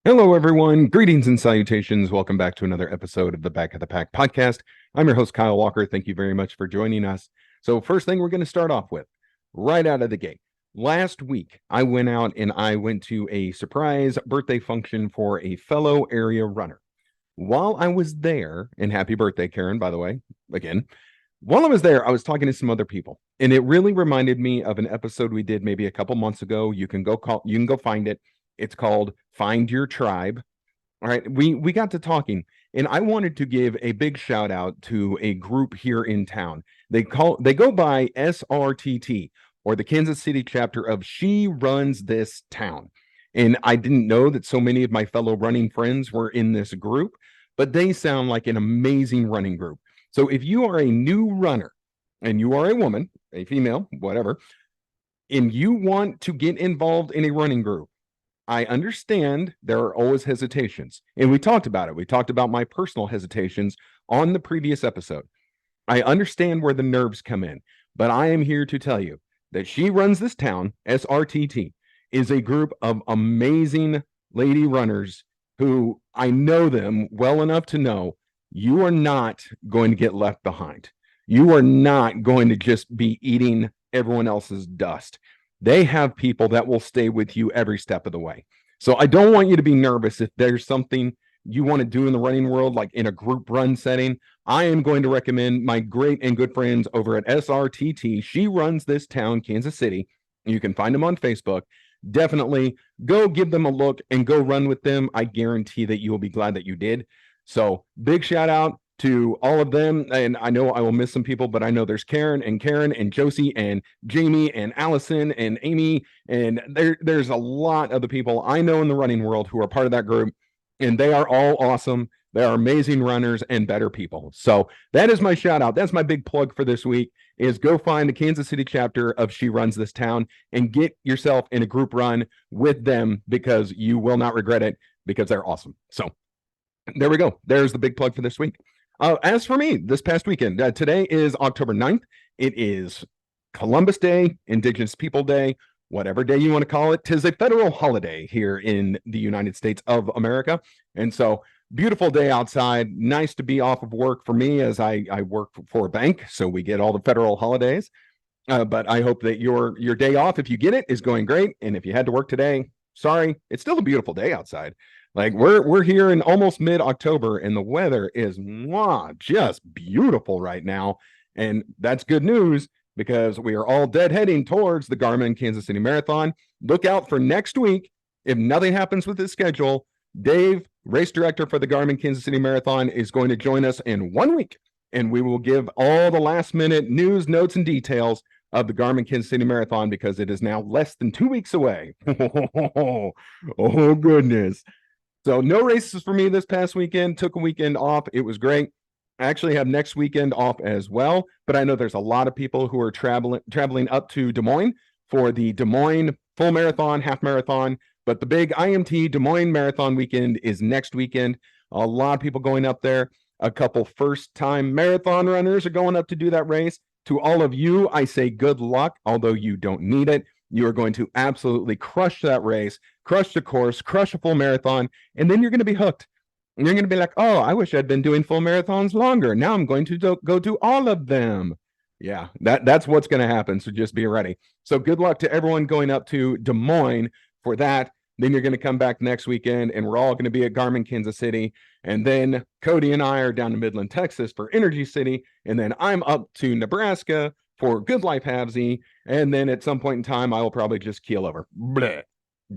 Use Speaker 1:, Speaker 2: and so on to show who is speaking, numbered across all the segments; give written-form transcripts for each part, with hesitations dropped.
Speaker 1: Hello, everyone. Greetings and salutations. Welcome back to another episode of the Back of the Pack podcast. I'm your host, Kyle Walker. Thank you very much for joining us. So, first thing we're going to start off with right out of the gate. Last week, I went out and I went to a surprise birthday function for a fellow area runner. While I was there, and happy birthday, Karen, by the way, again. While I was there, I was talking to some other people, and it really reminded me of an episode we did maybe a couple months ago. You can go find it. It's called Find Your Tribe. All right, we got to talking, and I wanted to give a big shout out to a group here in town. They go by SRTT, or the Kansas City chapter of She Runs This Town. And I didn't know that so many of my fellow running friends were in this group, but they sound like an amazing running group. So if you are a new runner and you are a woman, a female, whatever, and you want to get involved in a running group, I understand there are always hesitations. And we talked about it. We talked about my personal hesitations on the previous episode. I understand where the nerves come in, but I am here to tell you that She Runs This Town, SRTT, is a group of amazing lady runners who I know them well enough to know you are not going to get left behind. You are not going to just be eating everyone else's dust. They have people that will stay with you every step of the way. So I don't want you to be nervous if there's something you want to do in the running world, like in a group run setting. I am going to recommend my great and good friends over at SRTT. She Runs This Town, Kansas City. You can find them on Facebook. Definitely go give them a look and go run with them. I guarantee that you will be glad that you did. So big shout out to all of them. And I know I will miss some people, but I know there's Karen and Josie and Jamie and Allison and Amy. And there's a lot of the people I know in the running world who are part of that group. And they are all awesome. They are amazing runners and better people. So that is my shout out. That's my big plug for this week is go find the Kansas City chapter of She Runs This Town and get yourself in a group run with them because you will not regret it because they're awesome. So there we go. There's the big plug for this week. As for me, this past weekend, today is October 9th. It is Columbus Day, Indigenous People Day, whatever day you want to call it. 'Tis a federal holiday here in the United States of America. And so beautiful day outside. Nice to be off of work for me as I work for a bank. So we get all the federal holidays. But I hope that your day off, if you get it, is going great. And if you had to work today, sorry, it's still a beautiful day outside. Like we're here in almost mid-October and the weather is just beautiful right now. And that's good news because we are all deadheading towards the Garmin Kansas City Marathon. Look out for next week. If nothing happens with this schedule, Dave, race director for the Garmin Kansas City Marathon, is going to join us in 1 week. And we will give all the last minute news, notes, and details of the Garmin Kansas City Marathon because it is now less than 2 weeks away. Oh, goodness. So no races for me this past weekend. Took a weekend off. It was great. I actually have next weekend off as well, but I know there's a lot of people who are traveling up to Des Moines for the Des Moines full marathon, half marathon, but the big IMT Des Moines marathon weekend is next weekend. A lot of people going up there. A couple first-time marathon runners are going up to do that race. To all of you, I say good luck, although you don't need it. You are going to absolutely crush that race, crush the course, crush a full marathon, and then you're going to be hooked. And you're going to be like, oh, I wish I'd been doing full marathons longer. Now I'm going to go do all of them. Yeah, that's what's going to happen. So just be ready. So good luck to everyone going up to Des Moines for that. Then you're going to come back next weekend, and we're all going to be at Garmin, Kansas City. And then Cody and I are down to Midland, Texas for Energy City. And then I'm up to Nebraska for Good Life Halvesy. And then at some point in time, I will probably just keel over. Bleh.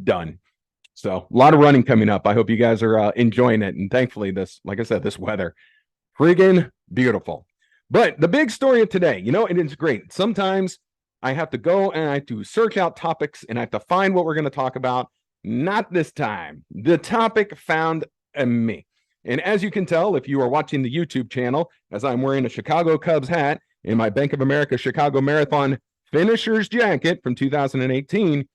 Speaker 1: Done. So a lot of running coming up. I hope you guys are enjoying it. And thankfully, like I said, this weather, friggin' beautiful. But the big story of today, it is great. Sometimes I have to go and I have to search out topics and I have to find what we're going to talk about. Not this time. The topic found me. And as you can tell, if you are watching the YouTube channel, as I'm wearing a Chicago Cubs hat in my Bank of America Chicago Marathon finisher's jacket from 2018,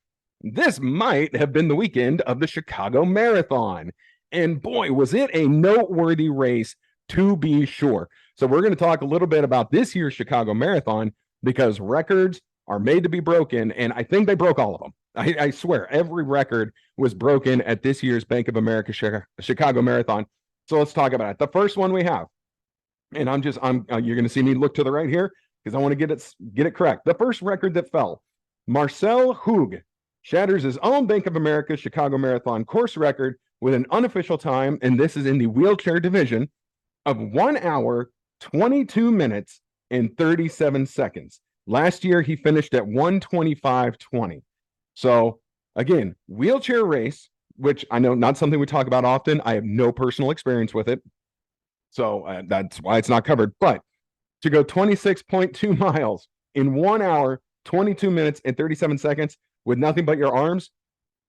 Speaker 1: this might have been the weekend of the Chicago Marathon. And boy, was it a noteworthy race to be sure. So we're going to talk a little bit about this year's Chicago Marathon because records are made to be broken. And I think they broke all of them. I swear every record was broken at this year's Bank of America Chicago Marathon. So let's talk about it. The first one we have, and you're going to see me look to the right here because I want to get it correct. The first record that fell, Marcel Hug shatters his own Bank of America Chicago Marathon course record with an unofficial time, and this is in the wheelchair division, of 1 hour, 22 minutes, and 37 seconds. Last year, he finished at 1:25:20. So again, wheelchair race, which I know not something we talk about often. I have no personal experience with it. So that's why it's not covered. But to go 26.2 miles in 1 hour, 22 minutes, and 37 seconds with nothing but your arms,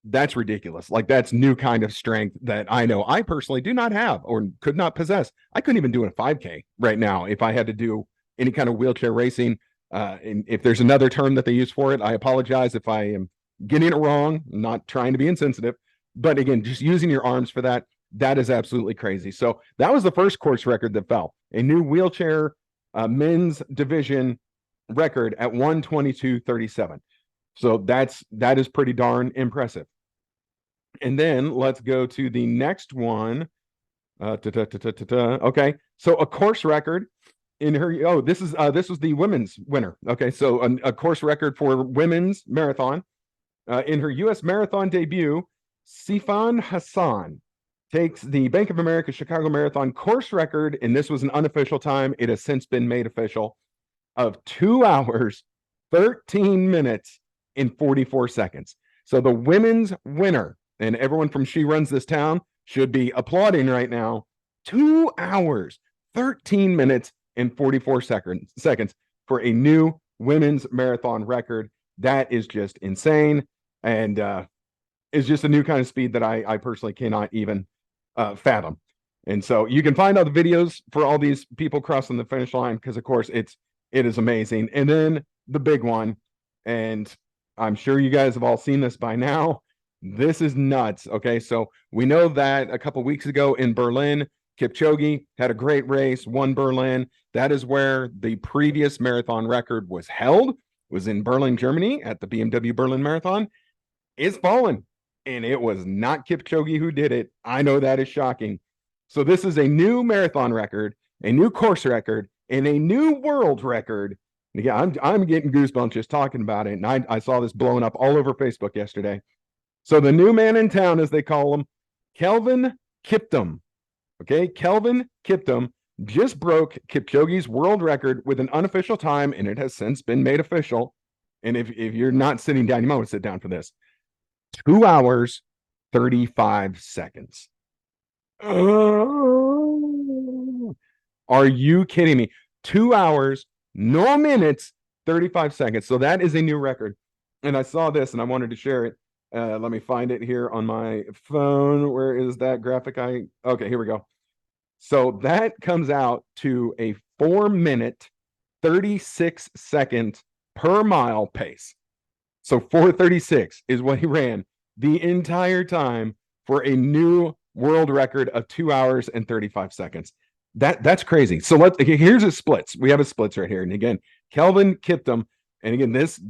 Speaker 1: that's ridiculous. Like, that's new kind of strength that I know I personally do not have or could not possess. I couldn't even do a 5K right now if I had to do any kind of wheelchair racing. And if there's another term that they use for it, I apologize if I am getting it wrong. I'm not trying to be insensitive. But again, just using your arms for that, that is absolutely crazy. So that was the first course record that fell. A new wheelchair men's division record at 1:22:37. So that is pretty darn impressive. And then let's go to the next one. Okay, so a course record in her. This was the women's winner. Okay, so a course record for women's marathon. In her U.S. marathon debut, Sifan Hassan takes the Bank of America Chicago Marathon course record, and this was an unofficial time. It has since been made official, of 2 hours, 13 minutes, and 44 seconds. So the women's winner, and everyone from She Runs This Town should be applauding right now, 2 hours, 13 minutes, and 44 seconds for a new women's marathon record. That is just insane. And is just a new kind of speed that I personally cannot even fathom. And so you can find all the videos for all these people crossing the finish line because, of course, it is amazing. And then the big one, and I'm sure you guys have all seen this by now. This is nuts. Okay, so we know that a couple weeks ago in Berlin, Kipchoge had a great race, won Berlin. That is where the previous marathon record was held, was in Berlin, Germany at the BMW Berlin Marathon. It's fallen, and it was not Kipchoge who did it. I know that is shocking. So this is a new marathon record, a new course record, and a new world record. And again, I'm getting goosebumps just talking about it, and I saw this blowing up all over Facebook yesterday. So the new man in town, as they call him, Kelvin Kiptum. Okay, Kelvin Kiptum just broke Kipchoge's world record with an unofficial time, and it has since been made official. And if you're not sitting down, you might want to sit down for this. 2 hours, 35 seconds. Oh, are you kidding me? 2 hours, no minutes, 35 seconds. So that is a new record. And I saw this and I wanted to share it. Let me find it here on my phone. Where is that graphic? Okay, here we go. So that comes out to a 4-minute, 36-second per mile pace. So 4:36 is what he ran the entire time for a new world record of 2 hours and 35 seconds. That's crazy. So here's his splits. We have his splits right here. And again, Kelvin Kiptum. And again, this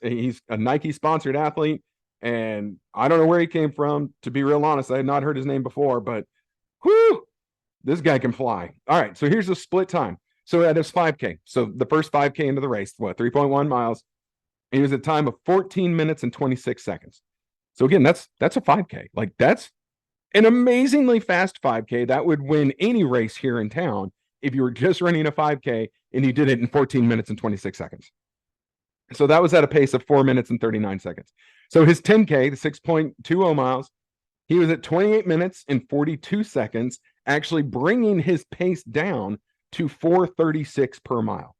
Speaker 1: he's a Nike sponsored athlete. And I don't know where he came from. To be real honest, I had not heard his name before, but whoo, this guy can fly. All right, so here's the split time. So at his 5K, so the first 5K into the race, 3.1 miles, he was at a time of 14 minutes and 26 seconds. So again, that's a 5K. Like, that's an amazingly fast 5K. That would win any race here in town if you were just running a 5K and you did it in 14 minutes and 26 seconds. So that was at a pace of 4 minutes and 39 seconds. So his 10K, the 6.20 miles, he was at 28 minutes and 42 seconds, actually bringing his pace down to 4:36 per mile.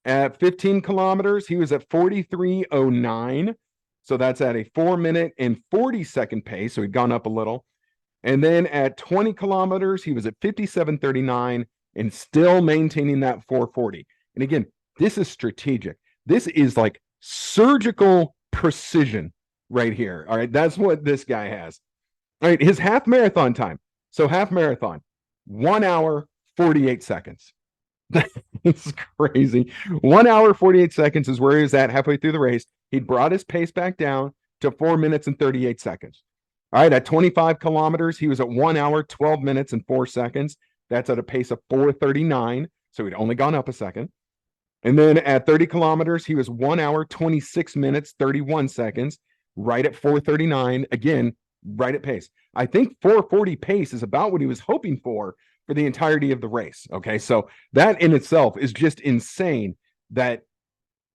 Speaker 1: At 15 kilometers, he was at 43:09. So that's at a 4 minute and 40-second pace. So he'd gone up a little. And then at 20 kilometers, he was at 57:39 and still maintaining that 4:40. And again, this is strategic. This is like surgical precision right here. All right, that's what this guy has. All right, his half marathon time. So half marathon, 1 hour, 48 seconds. That's crazy. 1 hour, 48 seconds is where he was at halfway through the race. He'd brought his pace back down to 4 minutes and 38 seconds. All right, at 25 kilometers, he was at 1 hour, 12 minutes, and 4 seconds. That's at a pace of 4:39. So he'd only gone up a second. And then at 30 kilometers, he was 1 hour, 26 minutes, 31 seconds, right at 4:39. Again, right at pace. I think 4:40 pace is about what he was hoping for the entirety of the race. Okay, so that in itself is just insane that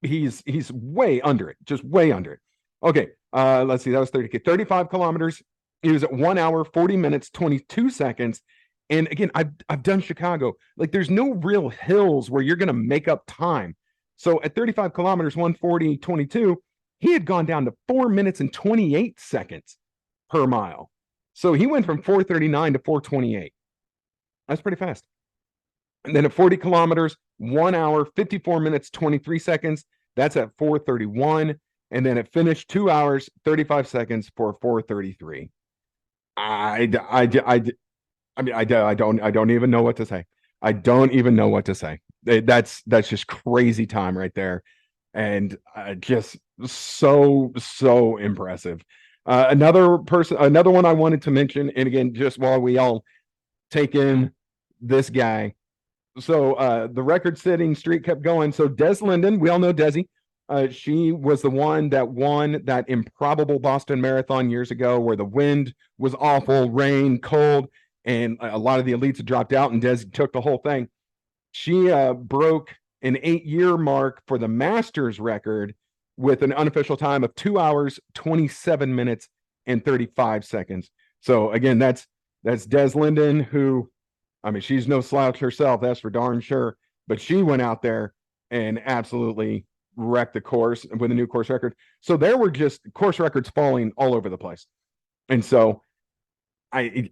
Speaker 1: he's way under it, just way under it. Okay, let's see, that was 35 kilometers. He was at 1 hour, 40 minutes, 22 seconds. And again, I've done Chicago. Like, there's no real hills where you're going to make up time. So at 35 kilometers, 140, 22, he had gone down to 4 minutes and 28 seconds per mile. So he went from 4:39 to 4:28. That's pretty fast. And then at 40 kilometers, 1 hour, 54 minutes, 23 seconds. That's at 4:31. And then it finished 2 hours, 35 seconds for 4:33. I don't even know what to say. I don't even know what to say. That's just crazy time right there. And just so impressive. Another one I wanted to mention, and again, just while we all take in this guy. So the record-setting streak kept going. So Des Linden, we all know Desi. She was the one that won that improbable Boston Marathon years ago where the wind was awful, rain, cold, and a lot of the elites had dropped out, and Desi took the whole thing. She broke an 8-year mark for the Masters record with an unofficial time of 2 hours, 27 minutes, and 35 seconds. So again, that's Des Linden, who, I mean, she's no slouch herself, that's for darn sure. But she went out there and absolutely wrecked the course with a new course record. So there were just course records falling all over the place. And so I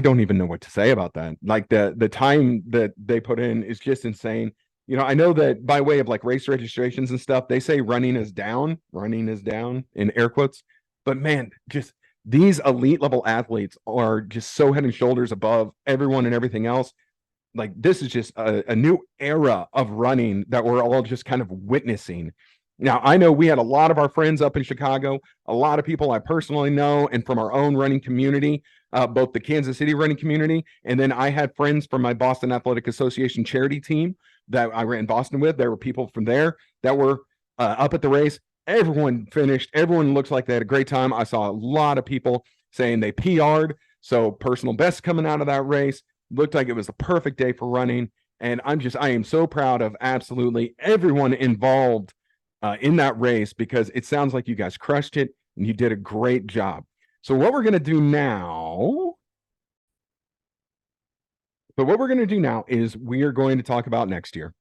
Speaker 1: don't even know what to say about that. Like the time that they put in is just insane. You know, I know that by way of like race registrations and stuff, they say running is down in air quotes. But man, just these elite level athletes are just so head and shoulders above everyone and everything else. Like, this is just a new era of running that we're all just kind of witnessing. Now, I know we had a lot of our friends up in Chicago, a lot of people I personally know, and from our own running community, both the Kansas City running community, and then I had friends from my Boston Athletic Association charity team that I ran Boston with. There were people from there that were up at the race. Everyone finished. Everyone looks like they had a great time. I saw a lot of people saying they PR'd. So personal best coming out of that race. Looked like it was the perfect day for running. And I am so proud of absolutely everyone involved in that race, because it sounds like you guys crushed it and you did a great job. So what we're going to do now is we are going to talk about next year.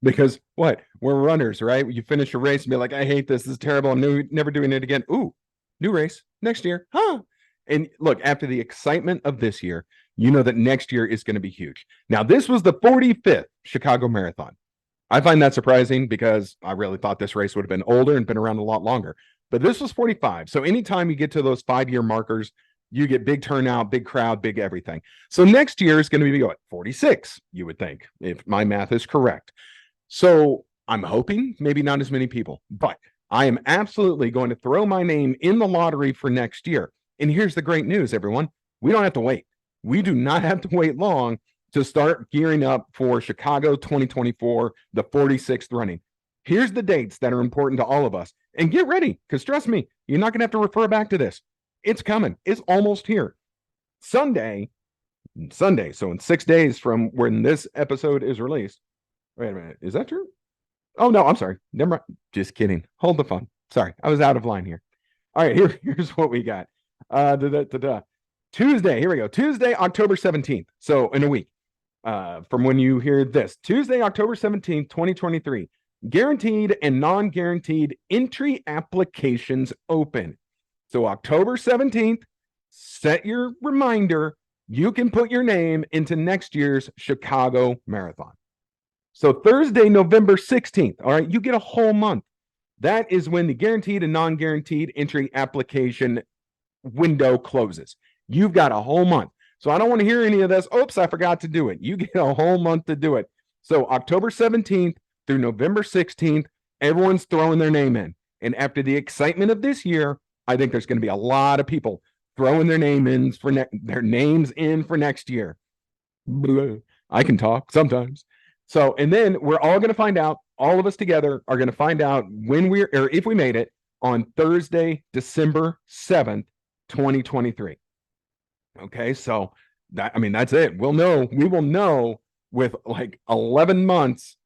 Speaker 1: Because what? We're runners, right? You finish a race and be like, I hate this. This is terrible. I'm never doing it again. Ooh, new race next year. Huh? And look, after the excitement of this year, you know that next year is going to be huge. Now, this was the 45th Chicago Marathon. I find that surprising because I really thought this race would have been older and been around a lot longer. But this was 45. So anytime you get to those 5-year markers, you get big turnout, big crowd, big everything. So next year is going to be what, 46, you would think, if my math is correct. So I'm hoping maybe not as many people, but I am absolutely going to throw my name in the lottery for next year. And here's the great news, everyone. We don't have to wait. We do not have to wait long to start gearing up for Chicago 2024, the 46th running. Here's the dates that are important to all of us. And get ready, because trust me, you're not going to have to refer back to this. It's coming. It's almost here. Sunday, so in 6 days from when this episode is released. Wait a minute. Is that true? Oh, no, I'm sorry. Never mind. Just kidding. Hold the phone. Sorry, I was out of line here. All right, here's what we got. Tuesday, here we go. Tuesday, October 17th. So in a week from when you hear this. Tuesday, October 17th, 2023. Guaranteed and non-guaranteed entry applications open. So October 17th, set your reminder. You can put your name into next year's Chicago Marathon. So Thursday, November 16th, all right, you get a whole month. That is when the guaranteed and non-guaranteed entry application window closes. You've got a whole month. So I don't want to hear any of this. Oops, I forgot to do it. You get a whole month to do it. So October 17th through November 16th, everyone's throwing their name in. And after the excitement of this year, I think there's going to be a lot of people throwing their names in for next year. I can talk sometimes. So, and then we're all going to find out, all of us together are going to find out if we made it on Thursday, December 7th, 2023. Okay. So that's it. We will know with like 11 months.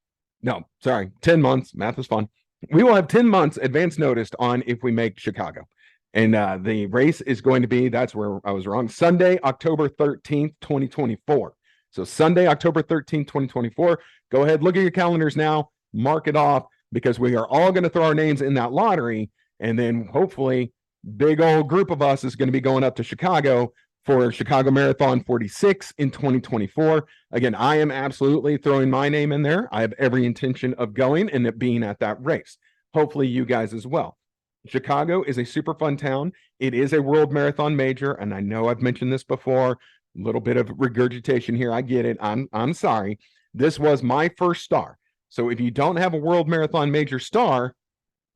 Speaker 1: No, sorry, 10 months. Math is fun. We will have 10 months advance notice on if we make Chicago. And the race is going to be, that's where I was wrong, Sunday, October 13th, 2024. So Sunday, October 13th, 2024. Go ahead, look at your calendars now, mark it off, because we are all going to throw our names in that lottery. And then hopefully, big old group of us is going to be going up to Chicago for Chicago Marathon 46 in 2024. Again, I am absolutely throwing my name in there. I have every intention of going and it being at that race. Hopefully you guys as well. Chicago is a super fun town. It is a world marathon major. And I know I've mentioned this before, a little bit of regurgitation here. I get it. I'm sorry. This was my first star. So if you don't have a world marathon major star,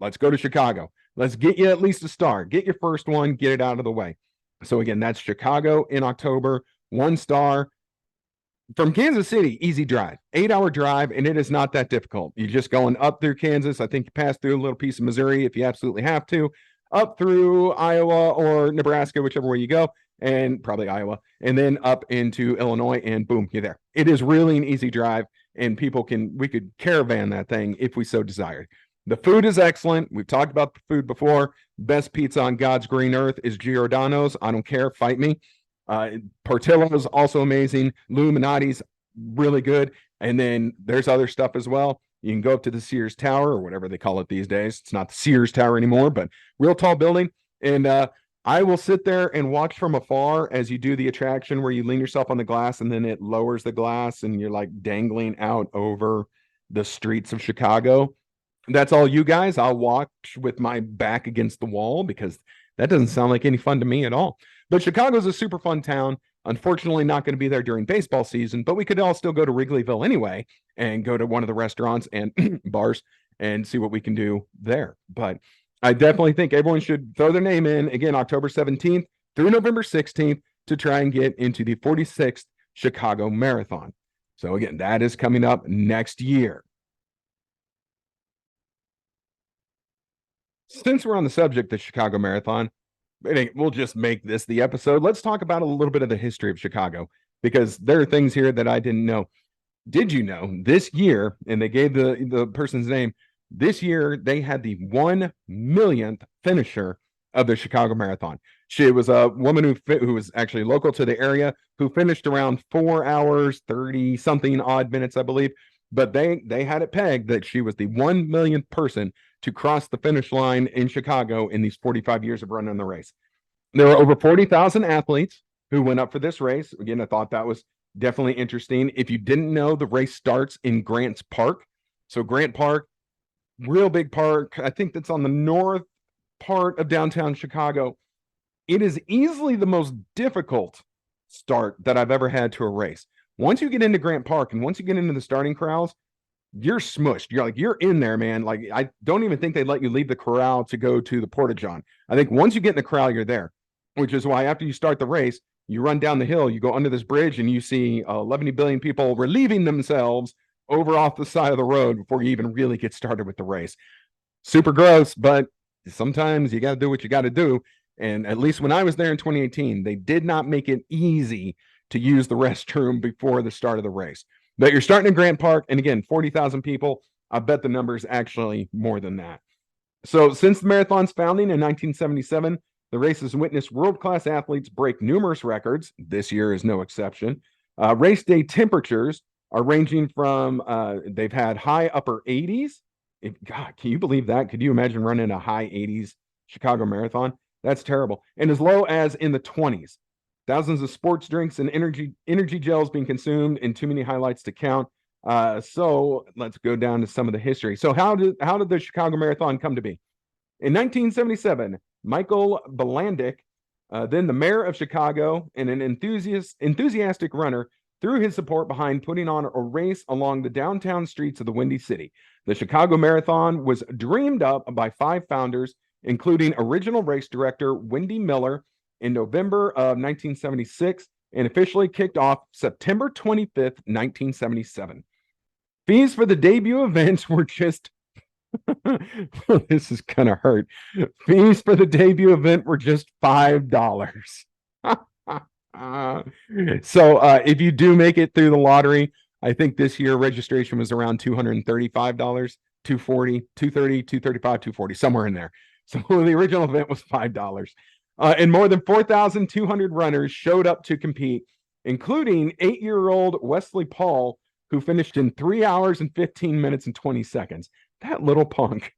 Speaker 1: let's go to Chicago. Let's get you at least a star. Get your first one, get it out of the way. So again, that's Chicago in October, 1 star. From Kansas City, easy drive, 8-hour drive, and it is not that difficult. You're just going up through Kansas. I think you pass through a little piece of Missouri if you absolutely have to, up through Iowa or Nebraska, whichever way you go, and probably Iowa, and then up into Illinois, and boom, you're there. It is really an easy drive, and we could caravan that thing if we so desired. The food is excellent. We've talked about the food before. Best pizza on God's green earth is Giordano's. I don't care. Fight me. Portillo's also amazing. Illuminati's really good. And then there's other stuff as well. You can go up to the Sears Tower or whatever they call it these days. It's not the Sears Tower anymore, but real tall building. And I will sit there and watch from afar as you do the attraction where you lean yourself on the glass and then it lowers the glass and you're like dangling out over the streets of Chicago. That's all you guys. I'll watch with my back against the wall because that doesn't sound like any fun to me at all. But Chicago's a super fun town. Unfortunately, not going to be there during baseball season, but we could all still go to Wrigleyville anyway and go to one of the restaurants and bars and see what we can do there. But I definitely think everyone should throw their name in, again, October 17th through November 16th to try and get into the 46th Chicago Marathon. So again, that is coming up next year. Since we're on the subject of Chicago Marathon, we'll just make this the episode. Let's talk about a little bit of the history of Chicago, because there are things here that I didn't know. Did you know this year, and they gave the person's name, this year they had the 1 millionth finisher of the Chicago Marathon. She was a woman who was actually local to the area, who finished around 4 hours, 30 something odd minutes, I believe. But they had it pegged that she was the 1 millionth person to cross the finish line in Chicago in these 45 years of running the race. There were over 40,000 athletes who went up for this race. Again, I thought that was definitely interesting. If you didn't know, the race starts in Grants Park. So Grant Park, real big park. I think that's on the north part of downtown Chicago. It is easily the most difficult start that I've ever had to a race. Once you get into Grant Park and once you get into the starting corrals, you're smushed. You're in there, man. Like, I don't even think they'd let you leave the corral to go to the Porta-John. I think once you get in the corral, you're there, which is why after you start the race, you run down the hill, you go under this bridge, and you see 11 billion people relieving themselves over off the side of the road before you even really get started with the race. Super gross, but sometimes you got to do what you got to do. And at least when I was there in 2018, they did not make it easy to use the restroom before the start of the race. But you're starting in Grant Park, and again, 40,000 people. I bet the number is actually more than that. So since the marathon's founding in 1977, the race has witnessed world-class athletes break numerous records. This year is no exception. Race day temperatures are ranging from, they've had high upper 80s. God, can you believe that? Could you imagine running a high 80s Chicago Marathon? That's terrible. And as low as in the 20s. Thousands of sports drinks and energy gels being consumed, and too many highlights to count. So let's go down to some of the history. So how did the Chicago Marathon come to be? In 1977, Michael Balandic, then the mayor of Chicago and an enthusiastic runner, threw his support behind putting on a race along the downtown streets of the Windy City. The Chicago Marathon was dreamed up by 5 founders, including original race director Wendy Miller, in November of 1976 and officially kicked off September 25th, 1977. Fees for the debut events were just this is gonna hurt. Fees for the debut event were just $5. If you do make it through the lottery, I think this year registration was around $235, 240, 230, 235, 240, somewhere in there. So the original event was $5. And more than 4,200 runners showed up to compete, including 8-year-old Wesley Paul, who finished in 3 hours and 15 minutes and 20 seconds. That little punk,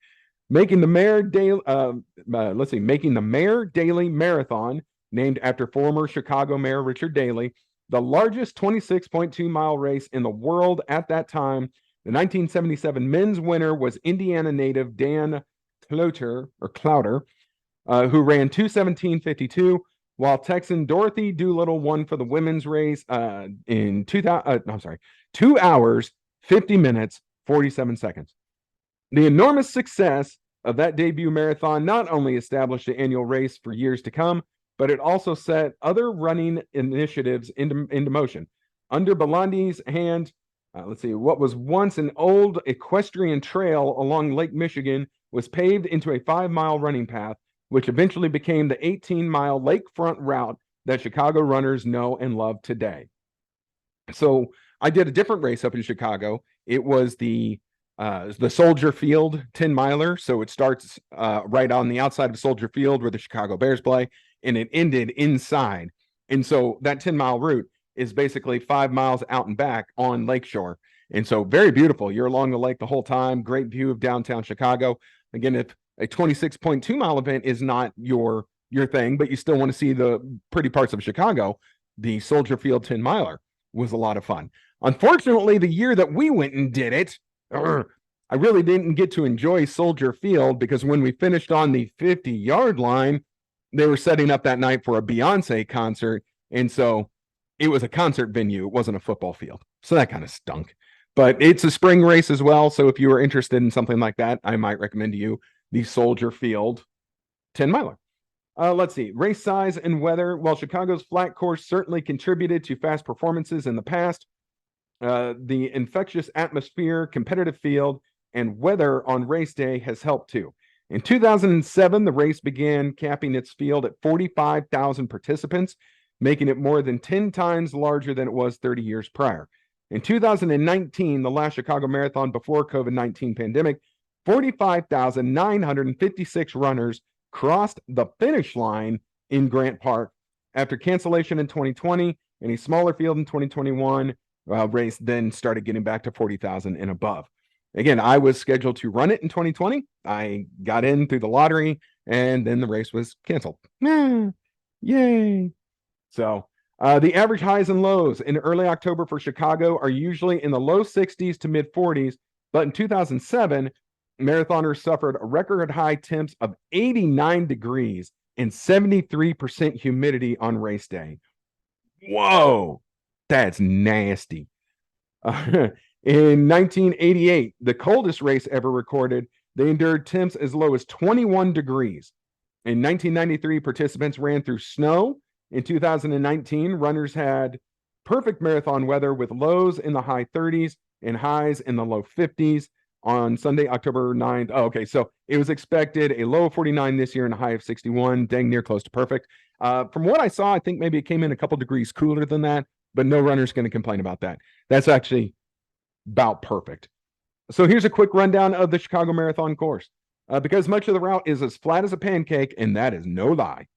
Speaker 1: making the Mayor Daily Marathon, named after former Chicago Mayor Richard Daley, the largest 26.2-mile race in the world at that time. The 1977 men's winner was Indiana native Dan Clowder, who ran 2:17:52, while Texan Dorothy Doolittle won for the women's race in 2 hours, 50 minutes, 47 seconds. The enormous success of that debut marathon not only established the annual race for years to come, but it also set other running initiatives into motion. Under Belandi's hand, what was once an old equestrian trail along Lake Michigan was paved into a 5-mile running path, which eventually became the 18-mile lakefront route that Chicago runners know and love today. So I did a different race up in Chicago. It was the Soldier Field 10-miler. So it starts right on the outside of Soldier Field where the Chicago Bears play, and it ended inside. And so that 10-mile route is basically 5 miles out and back on Lakeshore. And so very beautiful. You're along the lake the whole time. Great view of downtown Chicago. Again, if a 26.2-mile event is not your thing, but you still want to see the pretty parts of Chicago, the Soldier Field 10-miler was a lot of fun. Unfortunately, the year that we went and did it, I really didn't get to enjoy Soldier Field because when we finished on the 50-yard line, they were setting up that night for a Beyonce concert. And so it was a concert venue. It wasn't a football field. So that kind of stunk. But it's a spring race as well. So if you are interested in something like that, I might recommend to you the Soldier Field 10-miler. Let's see. Race size and weather. While Chicago's flat course certainly contributed to fast performances in the past, the infectious atmosphere, competitive field, and weather on race day has helped too. In 2007, the race began capping its field at 45,000 participants, making it more than 10 times larger than it was 30 years prior. In 2019, the last Chicago Marathon before COVID-19 pandemic, 45,956 runners crossed the finish line in Grant Park. After cancellation in 2020 and a smaller field in 2021, race then started getting back to 40,000 and above. Again, I was scheduled to run it in 2020. I got in through the lottery, and then the race was canceled. Yay. So the average highs and lows in early October for Chicago are usually in the low 60s to mid 40s. But in 2007, marathoners suffered record high temps of 89 degrees and 73% humidity on race day. Whoa, that's nasty. In 1988, the coldest race ever recorded, they endured temps as low as 21 degrees. In 1993, participants ran through snow. In 2019, runners had perfect marathon weather with lows in the high 30s and highs in the low 50s on Sunday, October 9th. Oh, okay, so it was expected a low of 49 this year and a high of 61, dang near close to perfect. From what I saw, I think maybe it came in a couple degrees cooler than that, but no runner's going to complain about that. That's actually about perfect. So here's a quick rundown of the Chicago Marathon course. Because much of the route is as flat as a pancake, and that is no lie.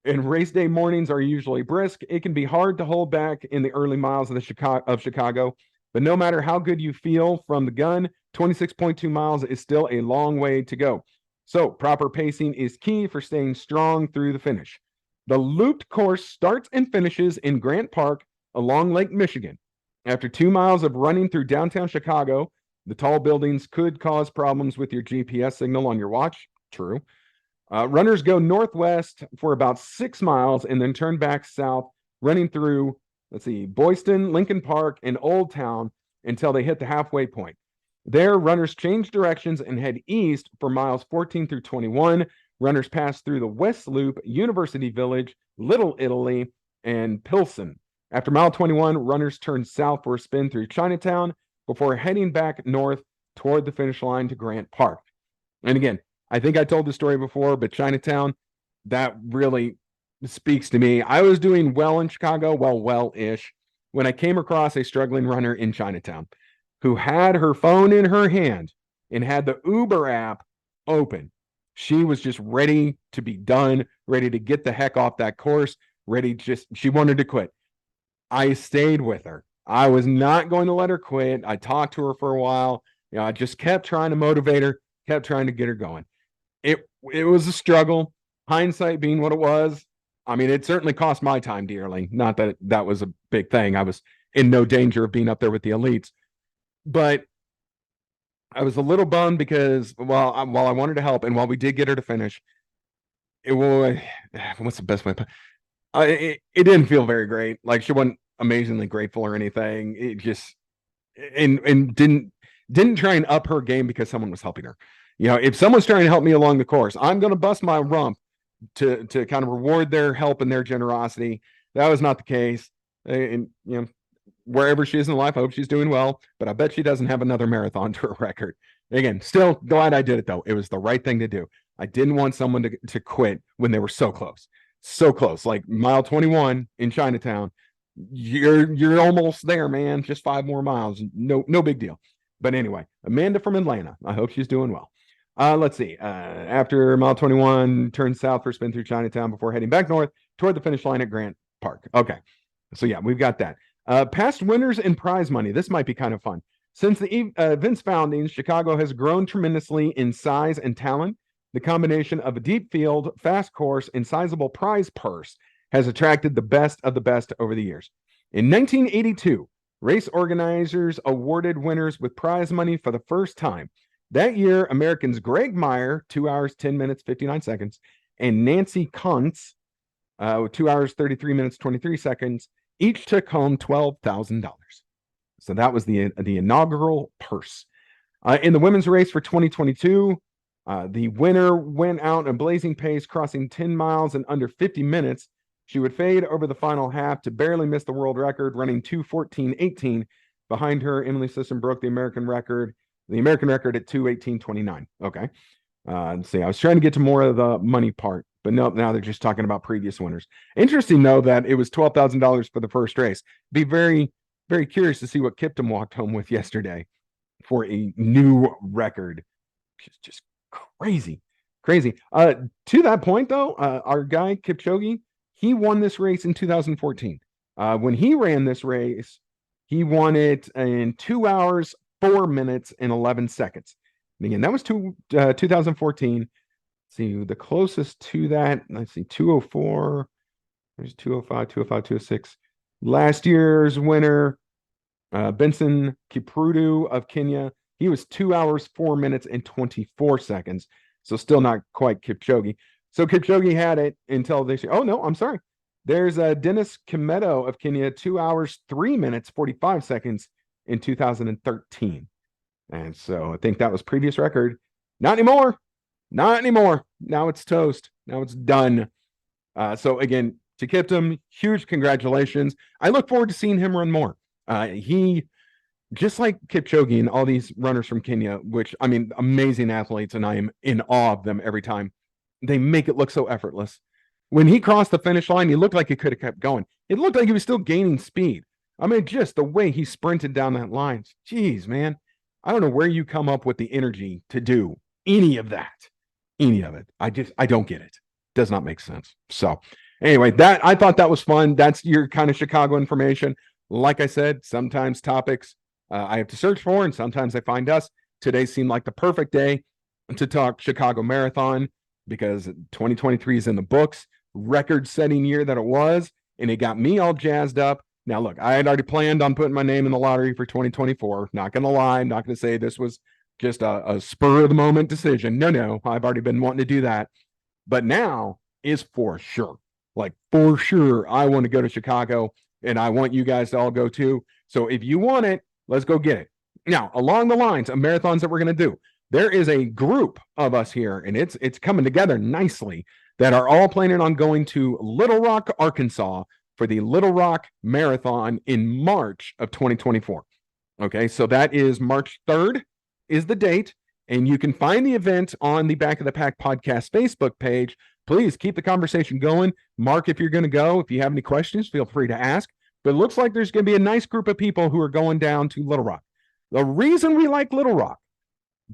Speaker 1: And race day mornings are usually brisk. It can be hard to hold back in the early miles of Chicago, but no matter how good you feel from the gun, 26.2 miles is still a long way to go. So proper pacing is key for staying strong through the finish. The looped course starts and finishes in Grant Park along Lake Michigan. After 2 miles of running through downtown Chicago, the tall buildings could cause problems with your GPS signal on your watch. True. Runners go northwest for about 6 miles and then turn back south, running through let's see, Boyston, Lincoln Park, and Old Town until they hit the halfway point. There, runners change directions and head east for miles 14 through 21. Runners pass through the West Loop, University Village, Little Italy, and Pilsen. After mile 21, runners turn south for a spin through Chinatown before heading back north toward the finish line to Grant Park. And again, I think I told the story before, but Chinatown, that really speaks to me. I was doing well in Chicago, well-ish, when I came across a struggling runner in Chinatown who had her phone in her hand and had the Uber app open. She was just ready to be done, ready to get the heck off that course, she wanted to quit. I stayed with her. I was not going to let her quit. I talked to her for a while. I just kept trying to motivate her, kept trying to get her going. It was a struggle, hindsight being what it was. I mean, it certainly cost my time dearly. Not that that was a big thing. I was in no danger of being up there with the elites. But I was a little bummed because while I wanted to help and while we did get her to finish, what's the best way? It didn't feel very great. Like she wasn't amazingly grateful or anything. It just and didn't try and up her game because someone was helping her. If someone's trying to help me along the course, I'm going to bust my rump to kind of reward their help and their generosity. That was not the case. And wherever she is in life, I hope she's doing well, but I bet she doesn't have another marathon to her record. Again, still glad I did it though. It was the right thing to do. I didn't want someone to quit when they were so close. So close, like mile 21 in Chinatown. You're almost there, man. Just 5 more miles. No big deal. But anyway, Amanda from Atlanta. I hope she's doing well. Let's see. After mile 21, turn south for a spin through Chinatown before heading back north toward the finish line at Grant Park. Okay. So yeah, we've got that. Past winners and prize money. This might be kind of fun. Since the event's founding, Chicago has grown tremendously in size and talent. The combination of a deep field, fast course, and sizable prize purse has attracted the best of the best over the years. In 1982, race organizers awarded winners with prize money for the first time. That year, Americans Greg Meyer, 2 hours, 10 minutes, 59 seconds, and Nancy Kuntz, 2 hours, 33 minutes, 23 seconds, each took home $12,000. So that was the inaugural purse. In the women's race for 2022, the winner went out in a blazing pace, crossing 10 miles in under 50 minutes. She would fade over the final half to barely miss the world record, running 2:14.18. Behind her, Emily Sisson broke the American record at 2:18.29. Okay. Let's see. I was trying to get to more of the money part, but no, now they're just talking about previous winners. Interesting, though, that it was $12,000 for the first race. Be very, very curious to see what Kiptum walked home with yesterday for a new record. Just crazy. To that point, though, our guy Kipchoge, he won this race in 2014. When he ran this race, he won it in 2 hours, 4 minutes, and 11 seconds. And again, that was 2014. Let's see, the closest to that, let's see, 204. There's 205, 206. Last year's winner, Benson Kipruto of Kenya, he was 2 hours, 4 minutes, and 24 seconds. So still not quite Kipchoge. So Kipchoge had it until they say, oh, no, I'm sorry. There's Dennis Kimetto of Kenya, 2 hours, 3 minutes, 45 seconds in 2013. And so I think that was previous record. Not anymore. Now it's toast. Now it's done. So again, to Kiptum, huge congratulations. I look forward to seeing him run more. He, just like Kipchoge and all these runners from Kenya, which, I mean, amazing athletes, and I am in awe of them every time. They make it look so effortless. When he crossed the finish line, he looked like he could have kept going. It looked like he was still gaining speed. I mean, just the way he sprinted down that line. Jeez, man. I don't know where you come up with the energy to do any of that. Any of it. I don't get it. Does not make sense. So anyway, I thought that was fun. That's your kind of Chicago information. Like I said, sometimes topics I have to search for, and sometimes I find us. Today seemed like the perfect day to talk Chicago Marathon because 2023 is in the books, record-setting year that it was, and it got me all jazzed up. Now, look, I had already planned on putting my name in the lottery for 2024. Not going to lie. I'm not going to say this was just a spur-of-the-moment decision. No, I've already been wanting to do that. But now is for sure. Like, for sure, I want to go to Chicago and I want you guys to all go too. So if you want it, let's go get it. Now, along the lines of marathons that we're going to do, there is a group of us here, and it's coming together nicely, that are all planning on going to Little Rock, Arkansas for the Little Rock Marathon in March of 2024. Okay, so that is March 3rd is the date, and you can find the event on the Back of the Pack podcast Facebook page. Please keep the conversation going. Mark, if you're going to go, if you have any questions, feel free to ask. But it looks like there's going to be a nice group of people who are going down to Little Rock. The reason we like Little Rock,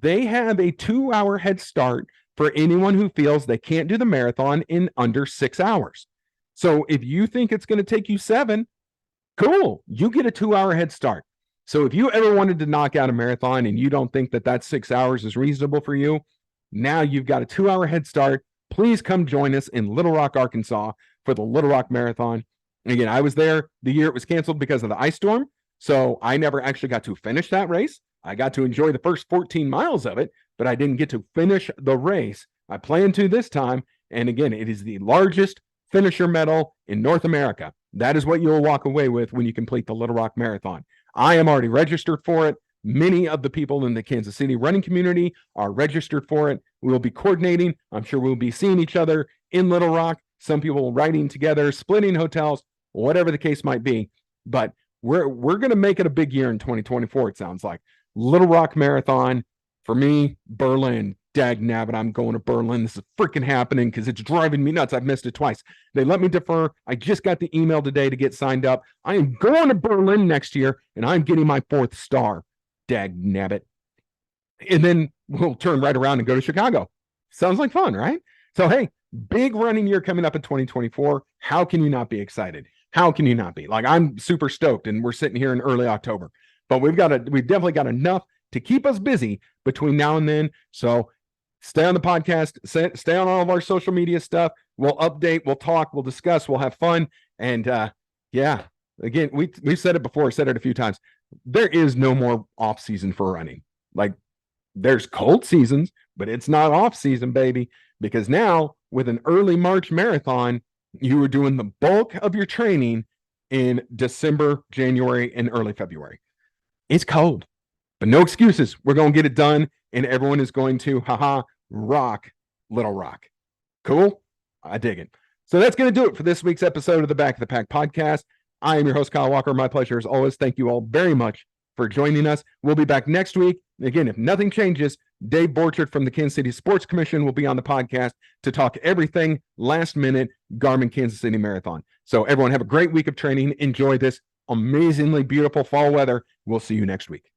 Speaker 1: they have a 2-hour head start for anyone who feels they can't do the marathon in under 6 hours. So if you think it's going to take you 7, cool, you get a 2-hour head start. So if you ever wanted to knock out a marathon and you don't think that 6 hours is reasonable for you, now you've got a 2-hour head start. Please come join us in Little Rock, Arkansas for the Little Rock Marathon. And again, I was there the year it was canceled because of the ice storm. So I never actually got to finish that race. I got to enjoy the first 14 miles of it, but I didn't get to finish the race. I plan to this time. And again, it is the largest finisher medal in North America. That is what you'll walk away with when you complete the Little Rock Marathon. I am already registered for it. Many of the people in the Kansas City running community are registered for it. We will be coordinating. I'm sure we'll be seeing each other in Little Rock. Some people riding together, splitting hotels, whatever the case might be. But we're going to make it a big year in 2024, it sounds like. Little Rock Marathon, for me, Berlin. Dag nabbit, I'm going to Berlin. This is freaking happening because it's driving me nuts. I've missed it twice. They let me defer. I just got the email today to get signed up. I am going to Berlin next year, and I'm getting my 4th star. Dag nabbit. And then we'll turn right around and go to Chicago. Sounds like fun, right? So, hey, big running year coming up in 2024. How can you not be excited? How can you not be? Like, I'm super stoked, and we're sitting here in early October. But we've definitely got enough to keep us busy between now and then. So stay on the podcast, stay on all of our social media stuff. We'll update, we'll talk, we'll discuss, we'll have fun. And yeah, again, we've said it before, said it a few times. There is no more off season for running. Like, there's cold seasons, but it's not off season, baby, because now with an early March marathon, you are doing the bulk of your training in December, January, and early February. It's cold, but no excuses. We're going to get it done, and everyone is going to, rock Little Rock. Cool? I dig it. So that's going to do it for this week's episode of the Back of the Pack podcast. I am your host, Kyle Walker. My pleasure as always. Thank you all very much for joining us. We'll be back next week. Again, if nothing changes, Dave Borchert from the Kansas City Sports Commission will be on the podcast to talk everything last minute Garmin Kansas City Marathon. So everyone have a great week of training. Enjoy this amazingly beautiful fall weather. We'll see you next week.